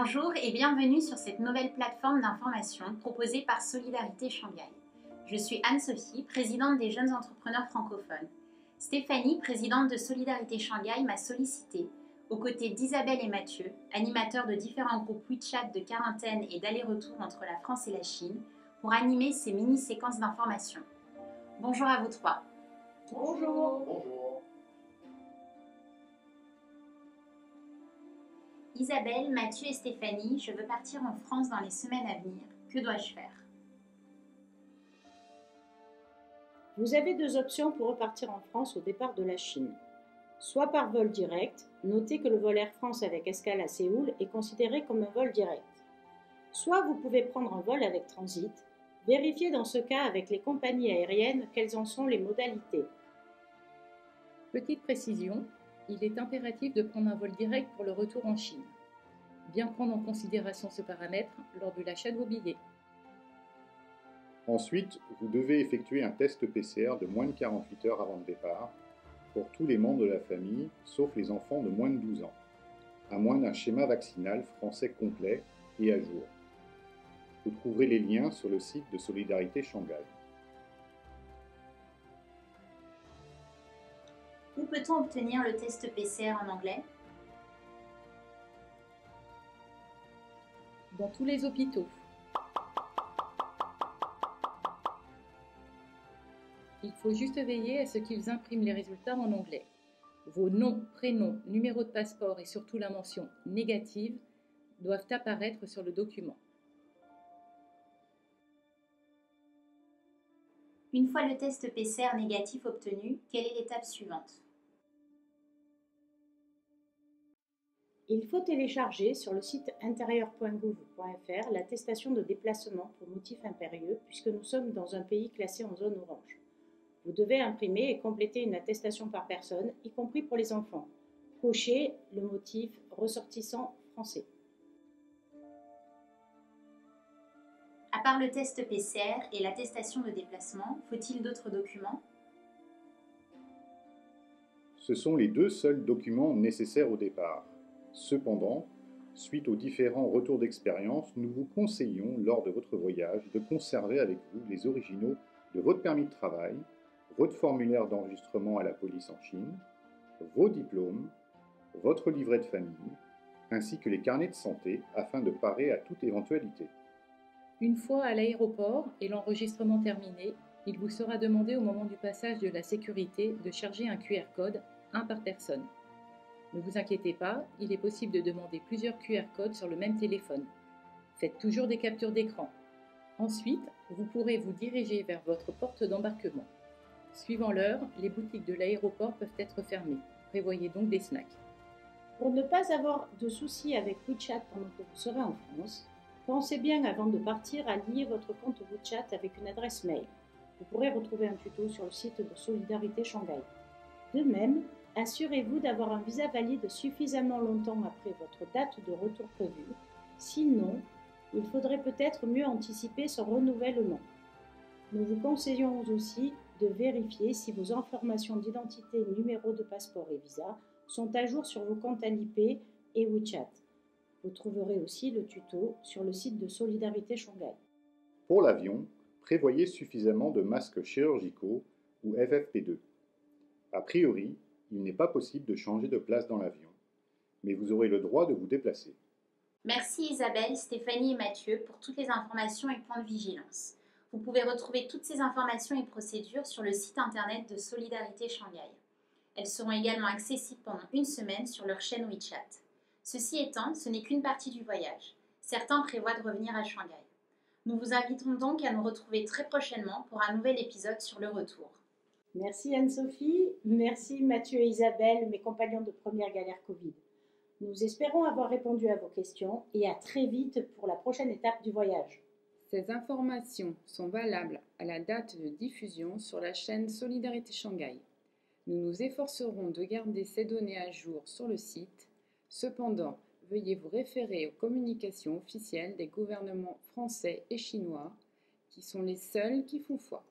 Bonjour et bienvenue sur cette nouvelle plateforme d'information proposée par Solidarité Shanghai. Je suis Anne-Sophie, présidente des jeunes entrepreneurs francophones. Stéphanie, présidente de Solidarité Shanghai, m'a sollicité, aux côtés d'Isabelle et Mathieu, animateurs de différents groupes WeChat de quarantaine et d'aller-retour entre la France et la Chine, pour animer ces mini-séquences d'information. Bonjour à vous trois. Bonjour. Bonjour. Isabelle, Mathieu et Stéphanie, je veux partir en France dans les semaines à venir. Que dois-je faire ? Vous avez deux options pour repartir en France au départ de la Chine. Soit par vol direct, notez que le vol Air France avec escale à Séoul est considéré comme un vol direct. Soit vous pouvez prendre un vol avec transit. Vérifiez dans ce cas avec les compagnies aériennes quelles en sont les modalités. Petite précision, il est impératif de prendre un vol direct pour le retour en Chine. Bien prendre en considération ce paramètre lors de l'achat de vos billets. Ensuite, vous devez effectuer un test PCR de moins de 48 heures avant le départ pour tous les membres de la famille, sauf les enfants de moins de 12 ans, à moins d'un schéma vaccinal français complet et à jour. Vous trouverez les liens sur le site de Solidarité Shanghai. Où peut-on obtenir le test PCR en anglais ? Dans tous les hôpitaux. Il faut juste veiller à ce qu'ils impriment les résultats en anglais. Vos noms, prénoms, numéro de passeport et surtout la mention « négative » doivent apparaître sur le document. Une fois le test PCR négatif obtenu, quelle est l'étape suivante ? Il faut télécharger sur le site intérieur.gouv.fr l'attestation de déplacement pour motif impérieux puisque nous sommes dans un pays classé en zone orange. Vous devez imprimer et compléter une attestation par personne, y compris pour les enfants. Cochez le motif ressortissant français. À part le test PCR et l'attestation de déplacement, faut-il d'autres documents ? Ce sont les deux seuls documents nécessaires au départ. Cependant, suite aux différents retours d'expérience, nous vous conseillons, lors de votre voyage, de conserver avec vous les originaux de votre permis de travail, votre formulaire d'enregistrement à la police en Chine, vos diplômes, votre livret de famille, ainsi que les carnets de santé afin de parer à toute éventualité. Une fois à l'aéroport et l'enregistrement terminé, il vous sera demandé au moment du passage de la sécurité de charger un QR code, un par personne. Ne vous inquiétez pas, il est possible de demander plusieurs QR codes sur le même téléphone. Faites toujours des captures d'écran. Ensuite, vous pourrez vous diriger vers votre porte d'embarquement. Suivant l'heure, les boutiques de l'aéroport peuvent être fermées. Prévoyez donc des snacks. Pour ne pas avoir de soucis avec WeChat pendant que vous serez en France, pensez bien avant de partir à lier votre compte WeChat avec une adresse mail. Vous pourrez retrouver un tuto sur le site de Solidarité Shanghai. De même, assurez-vous d'avoir un visa valide suffisamment longtemps après votre date de retour prévue. Sinon, il faudrait peut-être mieux anticiper son renouvellement. Nous vous conseillons aussi de vérifier si vos informations d'identité, numéro de passeport et visa sont à jour sur vos comptes Alipay et WeChat. Vous trouverez aussi le tuto sur le site de Solidarité Shanghai. Pour l'avion, prévoyez suffisamment de masques chirurgicaux ou FFP2. A priori, il n'est pas possible de changer de place dans l'avion, mais vous aurez le droit de vous déplacer. Merci Isabelle, Stéphanie et Mathieu pour toutes les informations et points de vigilance. Vous pouvez retrouver toutes ces informations et procédures sur le site internet de Solidarité Shanghai. Elles seront également accessibles pendant une semaine sur leur chaîne WeChat. Ceci étant, ce n'est qu'une partie du voyage. Certains prévoient de revenir à Shanghai. Nous vous invitons donc à nous retrouver très prochainement pour un nouvel épisode sur le retour. Merci Anne-Sophie, merci Mathieu et Isabelle, mes compagnons de première galère Covid. Nous espérons avoir répondu à vos questions et à très vite pour la prochaine étape du voyage. Ces informations sont valables à la date de diffusion sur la chaîne Solidarité Shanghai. Nous nous efforcerons de garder ces données à jour sur le site. Cependant, veuillez vous référer aux communications officielles des gouvernements français et chinois, qui sont les seuls qui font foi.